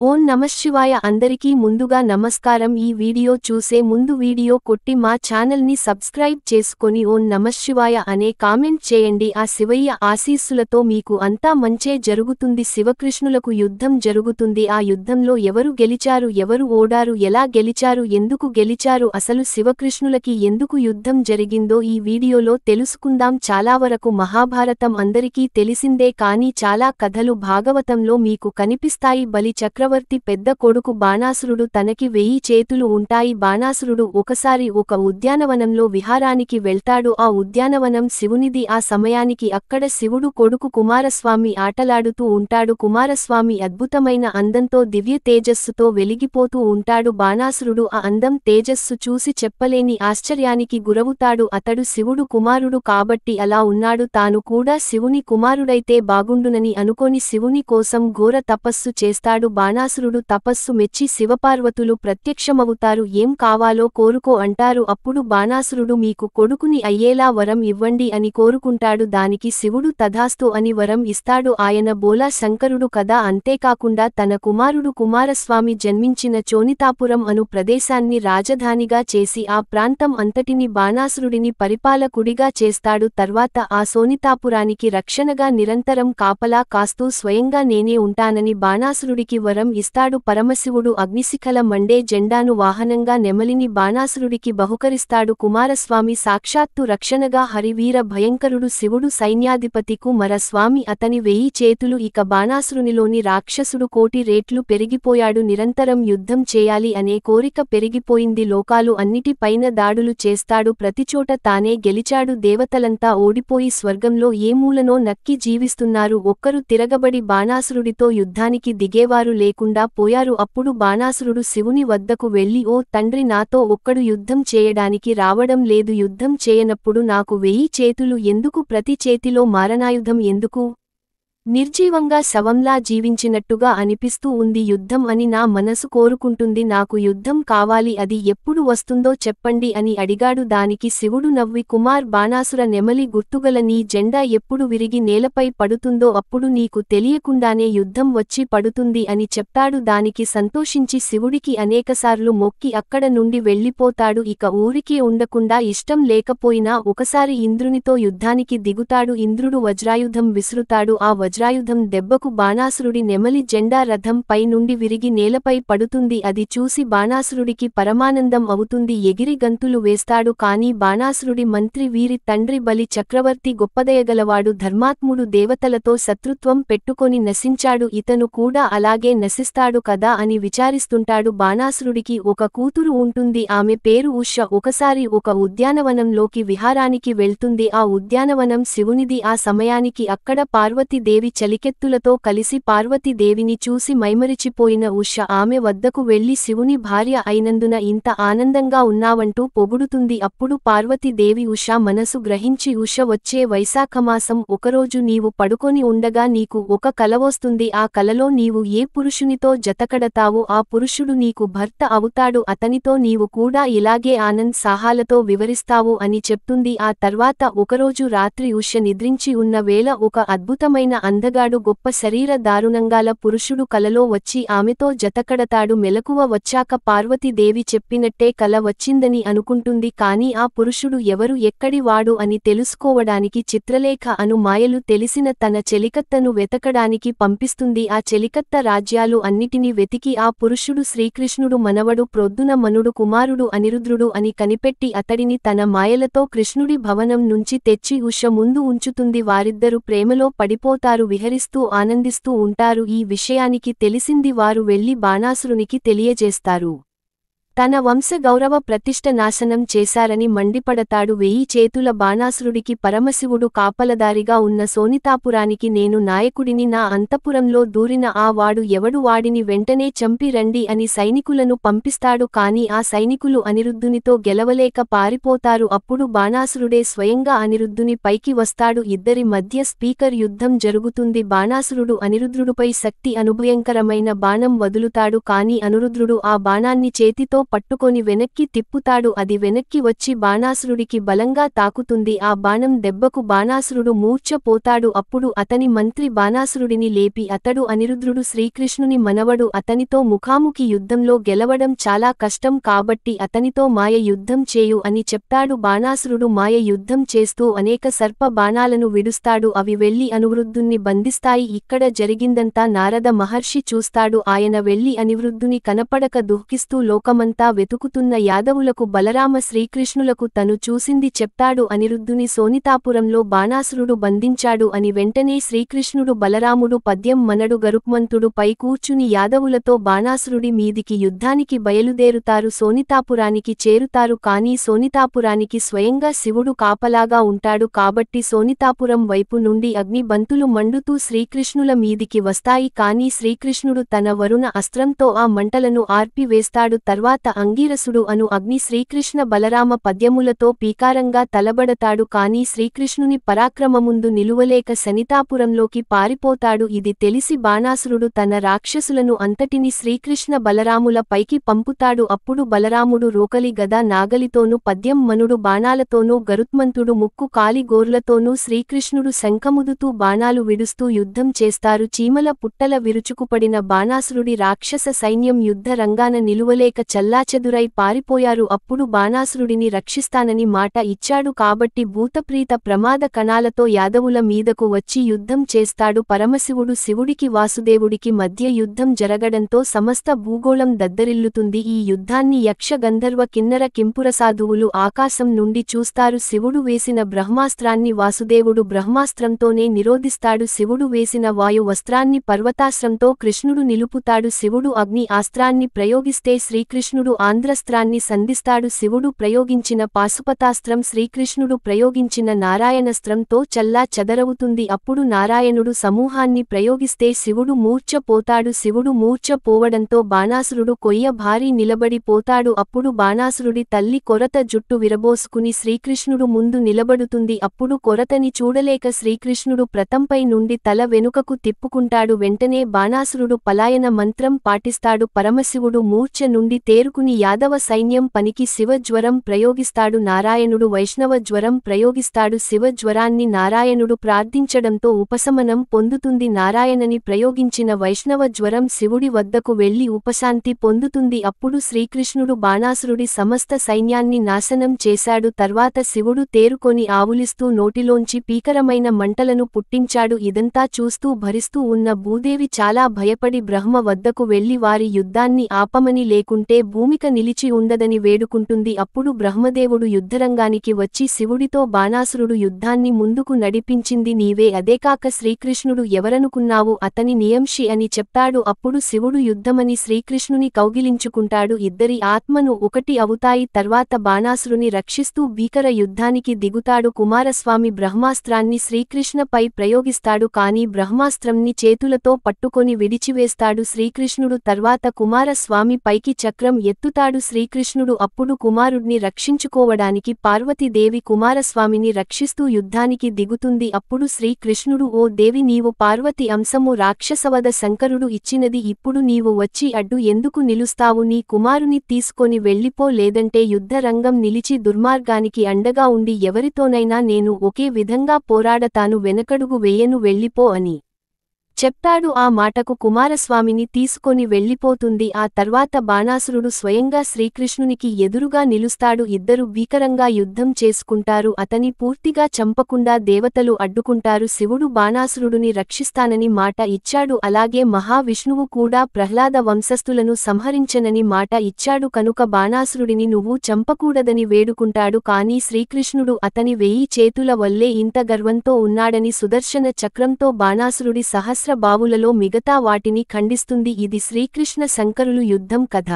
ఓం నమఃశివాయ అందరికీ ముందుగా నమస్కారం ఈ వీడియో చూసే ముందు వీడియో కొట్టి మా ఛానల్ ని సబ్స్క్రైబ్ చేసుకొని ఓం నమఃశివాయ అనే కామెంట్ చేయండి ఆ శివయ్య ఆశీస్సులతో మీకు అంతా మంచే జరుగుతుంది శివకృష్ణులకు యుద్ధం జరుగుతుంది ఆ యుద్ధంలో ఎవరు గెలిచారు ఎవరు ఓడారు ఎలా గెలిచారు ఎందుకు గెలిచారు అసలు శివకృష్ణులకి ఎందుకు యుద్ధం జరిగిందో ఈ వీడియోలో తెలుసుకుందాం చాలా వరకు మహాభారతం అందరికీ తెలిసిందే కానీ చాలా కథలు భాగవతంలో మీకు కనిపిస్తాయి బలి చక్రవర్తి పెద్ద కొడుకు బాణాసురుడు తనకి 1000 చేతులు ఉంటాయి బాణాసురుడు ఒకసారి ఒక ఉద్యానవనంలో విహారానికి వెళ్తాడు ఆ ఉద్యానవనం శివునిది ఆ సమయానికి అక్కడ శివుడు కొడుకు కుమారస్వామి ఆటలాడుతూ ఉంటాడు కుమారస్వామి అద్భుతమైన అందంతో దివ్య తేజస్సుతో వెలిగిపోతూ ఉంటాడు బాణాసురుడు ఆ అందం తేజస్సు చూసి చెప్పలేని ఆశ్చర్యానికి గురవుతాడు అతడు శివుడు కుమారుడు కాబట్టి అలా ఉన్నాడు తాను కూడా శివుని కుమారుడైతే బాగుండునని అనుకొని శివుని కోసం ఘోర తపస్సు చేస్తాడు బాణాసురుడు తపస్సు మెచ్చి శివపార్వతులు ప్రత్యక్షమవుతారు ఏం కావాలో కోరుకో అంటారు అప్పుడు బాణాసురుడు మీకు కొడుకుని అయ్యేలా వరం ఇవ్వండి అని కోరుకుంటాడు దానికి శివుడు తథాస్తు అని వరం ఇస్తాడు ఆయన బోలా శంకరుడు కదా అంతేకాకుండా తన కుమారుడు కుమారస్వామి జన్మించిన చోనితాపురం అను ప్రదేశాన్ని రాజధానిగా చేసి ఆ ప్రాంతం అంతటిని బాణాసురుడిని పరిపాలకుడిగా చేస్తాడు తర్వాత ఆ సోనితాపురానికి రక్షణగా నిరంతరం కాపలా కాస్తూ స్వయంగా నేనే ఉంటానని బాణాసురుడికి వరం ఇస్తాడు పరమశివుడు అగ్నిశిఖల మండే జెండాను వాహనంగా నెమలిని బాణాసురుడికి బహుకరిస్తాడు కుమారస్వామి సాక్షాత్తు రక్షణగా హరివీర భయంకరుడు శివుడు సైన్యాధిపతి కుమారస్వామి అతని 1000 చేతులు ఇక బాణాసురునిలోని రాక్షసుడు కోటి రేట్లు పెరిగిపోయాడు నిరంతరం యుద్ధం చేయాలి అనే కోరిక పెరిగిపోయింది లోకాలు అన్నిటిపైన దాడులు చేస్తాడు ప్రతిచోట తానే గెలిచాడు దేవతలంతా ఓడిపోయి స్వర్గంలో ఏ మూలనో నక్కి జీవిస్తున్నారు ఒక్కరు తిరగబడి బాణాసురుడితో యుద్ధానికి దిగేవారు లేకుండా పోయారు అప్పుడు బాణాసురుడు శివుని వద్దకు వెళ్లి ఓ తండ్రి నాతో ఒక్కడు యుద్ధం చేయడానికి రావడం లేదు యుద్ధం చేయనప్పుడు నాకు 1000 చేతులు ఎందుకు ప్రతి చేతిలో మారణాయుధం ఎందుకు నిర్జీవంగా శవంలా జీవించినట్టుగా అనిపిస్తూ ఉంది యుద్ధం అని నా మనసు కోరుకుంటుంది నాకు యుద్ధం కావాలి అది ఎప్పుడు వస్తుందో చెప్పండి అని అడిగాడు దానికి శివుడు నవ్వి కుమార్ బాణాసుర నెమలి గుర్తుగల నీ జెండా ఎప్పుడు విరిగి నేలపై పడుతుందో అప్పుడు నీకు తెలియకుండానే యుద్ధం వచ్చి పడుతుంది అని చెప్తాడు దానికి సంతోషించి శివుడికి అనేకసార్లు మొక్కి అక్కడ నుండి వెళ్ళిపోతాడు ఇక ఊరికే ఉండకుండా ఇష్టం లేకపోయినా ఒకసారి ఇంద్రునితో యుద్ధానికి దిగుతాడు ఇంద్రుడు వజ్రాయుధం విసురుతాడు ఆ వజ్రాయుధం దెబ్బకు బాణాసురుడి నెమలి జెండా రథం పై నుండి విరిగి నేలపై పడుతుంది అది చూసి బాణాసురుడికి పరమానందం అవుతుంది ఎగిరి గంతులు వేస్తాడు కాని బాణాసురుడి మంత్రి వీరి తండ్రి బలి చక్రవర్తి గొప్పదయగలవాడు ధర్మాత్ముడు దేవతలతో శత్రుత్వం పెట్టుకొని నశించాడు ఇతను కూడా అలాగే నశిస్తాడు కదా అని విచారిస్తుంటాడు బాణాసురుడికి ఒక కూతురు ఉంటుంది ఆమె పేరు ఉష ఒకసారి ఒక ఉద్యానవనంలోకి విహారానికి వెళ్తుంది ఆ ఉద్యానవనం శివునిది ఆ సమయానికి అక్కడ పార్వతీదేవి చలికెత్తులతో కలిసి పార్వతీదేవిని చూసి మైమరిచిపోయిన ఉష ఆమె వద్దకు వెళ్లి శివుని భార్య అయినందున ఇంత ఆనందంగా ఉన్నావంటూ పొగుడుతుంది అప్పుడు పార్వతీదేవి ఉష మనసు గ్రహించి ఉష వచ్చే వైశాఖమాసం ఒకరోజు నీవు పడుకొని ఉండగా నీకు ఒక కలవొస్తుంది ఆ కలలో నీవు ఏ పురుషునితో జతకడతావో ఆ పురుషుడు నీకు భర్త అవుతాడు అతనితో నీవు కూడా ఇలాగే ఆనంద్ సాహాలతో వివరిస్తావు అని చెప్తుంది ఆ తర్వాత ఒకరోజు రాత్రి ఉష నిద్రించి ఉన్న వేళ ఒక అద్భుతమైన అందగాడు గొప్ప శరీర దారుణంగాల పురుషుడు కలలో వచ్చి ఆమెతో జతకడతాడు మెలకువ వచ్చాక పార్వతీదేవి చెప్పినట్టే కల వచ్చిందని అనుకుంటుంది కాని ఆ పురుషుడు ఎవరు ఎక్కడి వాడు అని తెలుసుకోవడానికి చిత్రలేఖ అను మాయలు తెలిసిన తన చెలికత్తను వెతకడానికి పంపిస్తుంది ఆ చెలికత్త రాజ్యాలు అన్నిటినీ వెతికి ఆ పురుషుడు శ్రీకృష్ణుడు మనవడు ప్రొద్దున మనుడు కుమారుడు అనిరుద్రుడు అని కనిపెట్టి అతడిని తన మాయలతో కృష్ణుడి భవనం నుంచి తెచ్చి ఉష ముందు ఉంచుతుంది వారిద్దరూ ప్రేమలో పడిపోతారు విహరిస్తూ ఆనందిస్తూ ఉంటారు ఈ విషయానికి తెలిసింది వారు వెళ్లి బాణాసురునికి తెలియజేస్తారు తన వంశ గౌరవ ప్రతిష్ఠ నాశనం చేశారని మండిపడతాడు 1000 చేతుల బాణాసురుడికి పరమశివుడు కాపలదారిగా ఉన్న సోనితాపురానికి నేను నాయకుడిని నా అంతఃపురంలో దూరిన ఆ వాడు ఎవడు వాడిని వెంటనే చంపి రండి అని సైనికులను పంపిస్తాడు కాని ఆ సైనికులు అనిరుద్ధునితో గెలవలేక పారిపోతారు అప్పుడు బాణాసురుడే స్వయంగా అనిరుద్ధుని పైకి వస్తాడు ఇద్దరి మధ్య స్పీకర్ యుద్ధం జరుగుతుంది బాణాసురుడు అనిరుద్ధుడిపై శక్తి అనుభయంకరమైన బాణం వదులుతాడు కాని అనిరుద్ధుడు ఆ బాణాన్ని చేతితో పట్టుకొని వెనక్కి తిప్పుతాడు. అది వెనక్కి వచ్చి బాణాసురుడికి బలంగా తాకుతుంది. ఆ బాణం దెబ్బకు బాణాసురుడు మూర్ఛపోతాడు. అప్పుడు అతని మంత్రి బాణాసురుడిని లేపి, అతడు అనిరుద్రుడు, శ్రీకృష్ణుని మనవడు, అతనితో ముఖాముఖి యుద్ధంలో గెలవడం చాలా కష్టం కాబట్టి అతనితో మాయ యుద్ధం చేయు అని చెప్తాడు. బాణాసురుడు మాయ యుద్ధం చేస్తూ అనేక సర్ప బాణాలను విడుస్తాడు. అవి వెళ్లి అనిరుద్ధుణ్ణి బంధిస్తాయి. ఇక్కడ జరిగిందంతా నారద మహర్షి చూస్తాడు. ఆయన వెళ్లి అనిరుద్ధుని కనపడక దుఃఖిస్తూ లోకమంతా వెతుకుతున్న యాదవులకు బలరామ శ్రీకృష్ణులకు తను చూసింది చెప్తాడు. అనిరుద్ధుని సోనితాపురంలో బాణాసురుడు బంధించాడు అని. వెంటనే శ్రీకృష్ణుడు బలరాముడు పద్యం మనడు గరుత్మంతుడు పై కూర్చుని యాదవులతో బాణాసురుడి మీదికి యుద్ధానికి బయలుదేరుతారు. సోనితాపురానికి చేరుతారు. కానీ సోనితాపురానికి స్వయంగా శివుడు కాపలాగా ఉంటాడు కాబట్టి సోనితాపురం వైపు నుండి అగ్ని బంతులు మండుతూ శ్రీకృష్ణుల మీదికి వస్తాయి. కానీ శ్రీకృష్ణుడు తన వరుణ అస్త్రంతో ఆ మంటలను ఆర్పివేస్తాడు. తర్వాత అంగీరసుడు అను అగ్ని శ్రీకృష్ణ బలరామ పద్యములతో పీకారంగా తలబడతాడు. కానీ శ్రీకృష్ణుని పరాక్రమముందు నిలువలేక శనితాపురంలోకి పారిపోతాడు. ఇది తెలిసి బాణాసురుడు తన రాక్షసులను అంతటిని శ్రీకృష్ణ బలరాముల పైకి పంపుతాడు. అప్పుడు బలరాముడు రోకలి గద నాగలితోనూ, పద్యం మనుడు బాణాలతోనూ, గరుత్మంతుడు ముక్కు కాలి గోర్లతోనూ, శ్రీకృష్ణుడు శంఖముదుతూ బాణాలు విడుస్తూ యుద్ధం చేస్తారు. చీమల పుట్టల విరుచుకుపడిన బాణాసురుడి రాక్షస సైన్యం యుద్ధ రంగాన నిలువలేక చల్లాచెదురై పారిపోయారు. అప్పుడు బాణాసురుడిని రక్షిస్తానని మాట ఇచ్చాడు కాబట్టి భూతప్రీత ప్రమాద కణాలతో యాదవుల మీదకు వచ్చి యుద్ధం చేస్తాడు. పరమశివుడు శివుడికి వాసుదేవుడికి మధ్య యుద్ధం జరగడంతో సమస్త భూగోళం దద్దరిల్లుతుంది. ఈ యుద్ధాన్ని యక్ష గంధర్వ కిన్నర కింపురసాధువులు ఆకాశం నుండి చూస్తారు. శివుడు వేసిన బ్రహ్మాస్త్రాన్ని వాసుదేవుడు బ్రహ్మాస్త్రంతోనే నిరోధిస్తాడు. శివుడు వేసిన వాయు వస్త్రాన్ని పర్వతాస్త్రంతో కృష్ణుడు నిలుపుతాడు. శివుడు అగ్ని ఆస్త్రాన్ని ప్రయోగిస్తే శ్రీకృష్ణుడు ఆంధ్రస్త్రాన్ని సంధిస్తాడు. శివుడు ప్రయోగించిన పాశుపతాస్త్రం శ్రీకృష్ణుడు ప్రయోగించిన నారాయణస్త్రంతో చల్లా చెదరవుతుంది. అప్పుడు నారాయణుడు సమూహాన్ని ప్రయోగిస్తే శివుడు మూర్ఛ పోతాడు. శివుడు మూర్ఛ పోవడంతో బాణాసురుడు కొయ్య భారీ నిలబడి పోతాడు. అప్పుడు బాణాసురుడి తల్లి కొరత జుట్టు విరబోసుకుని శ్రీకృష్ణుడు ముందు నిలబడుతుంది. అప్పుడు కొరతని చూడలేక శ్రీకృష్ణుడు ప్రతంపై నుండి తల వెనుకకు తిప్పుకుంటాడు. వెంటనే బాణాసురుడు పలాయన మంత్రం పాటిస్తాడు. పరమశివుడు మూర్ఛ నుండి తేరుకుని యాదవ సైన్యం పనికి శివ జ్వరం ప్రయోగిస్తాడు. నారాయణుడు వైష్ణవ జ్వరం ప్రయోగిస్తాడు. శివ జ్వరాన్ని నారాయణుడు ప్రార్థించడంతో ఉపశమనం పొందుతుంది. నారాయణని ప్రయోగించిన వైష్ణవ జ్వరం శివుడి వద్దకు వెళ్లి ఉపశాంతి పొందుతుంది. అప్పుడు శ్రీకృష్ణుడు బాణాసురుడి సమస్త సైన్యాన్ని నాశనం చేశాడు. తర్వాత శివుడు తేరుకొని ఆవులిస్తూ నోటిలోంచి పీకరమైన మంటలను పుట్టించాడు. ఇదంతా చూస్తూ భరిస్తూ ఉన్న భూదేవి చాలా భయపడి బ్రహ్మ వద్దకు వెళ్లి వారి యుద్ధాన్ని ఆపమని, లేకుంటే భూమిక నిలిచి ఉండదని వేడుకుంటుంది. అప్పుడు బ్రహ్మదేవుడు యుద్ధరంగానికి వచ్చి శివుడితో బాణాసురుడు యుద్ధాన్ని ముందుకు నడిపించింది నీవే, అదేకాక శ్రీకృష్ణుడు ఎవరనుకున్నావు, అతని నియంషి అని చెప్తాడు. అప్పుడు శివుడు యుద్ధమని శ్రీకృష్ణుని కౌగిలించుకుంటాడు. ఇద్దరి ఆత్మను ఒకటి అవుతాయి. తర్వాత బాణాసురుని రక్షిస్తూ భీకర యుద్ధానికి దిగుతాడు. కుమారస్వామి బ్రహ్మాస్త్రాన్ని శ్రీకృష్ణపై ప్రయోగిస్తాడు. కానీ బ్రహ్మాస్త్రంని చేతులతో పట్టుకొని విడిచివేస్తాడు శ్రీకృష్ణుడు. తర్వాత కుమారస్వామి పైకి చక్రం ఎత్తుతాడు శ్రీకృష్ణుడు. అప్పుడు కుమారుడ్ని రక్షించుకోవడానికి పార్వతీదేవి కుమారస్వామిని రక్షిస్తూ యుద్ధానికి దిగుతుంది. అప్పుడు శ్రీకృష్ణుడు, ఓ దేవి, నీవు పార్వతి అంశము రాక్షసవద శంకరుడు ఇచ్చినది. ఇప్పుడు నీవు వచ్చి అడ్డు ఎందుకు నిలుస్తావు? నీ కుమారుని తీసుకొని వెళ్ళిపో, లేదంటే యుద్ధ రంగం నిలిచి దుర్మార్గానికి అండగా ఉండి ఎవరితోనైనా నేను ఒకే విధంగా పోరాడతాను, వెనకడుగు వేయను, వెళ్ళిపో అని చెప్తాడు. ఆ మాటకు కుమారస్వామిని తీసుకొని వెళ్ళిపోతుంది. ఆ తర్వాత బాణాసురుడు స్వయంగా శ్రీకృష్ణునికి ఎదురుగా నిలుస్తాడు. ఇద్దరు భీకరంగా యుద్ధం చేసుకుంటారు. అతని పూర్తిగా చంపకుండా దేవతలు అడ్డుకుంటారు. శివుడు బాణాసురుడుని రక్షిస్తానని మాట ఇచ్చాడు. అలాగే మహావిష్ణువు కూడా ప్రహ్లాద వంశస్థులను సంహరించనని మాట ఇచ్చాడు. కనుక బాణాసురుడిని నువ్వు చంపకూడదని వేడుకుంటాడు. కానీ శ్రీకృష్ణుడు అతని 1000 చేతుల వల్లే ఇంత గర్వంతో ఉన్నాడని సుదర్శన చక్రంతో బాణాసురుడి సహస్ర బావులలో మిగతా వాటిని ఖండిస్తుంది. ఇది శ్రీకృష్ణ శంకరులు యుద్ధం కథ.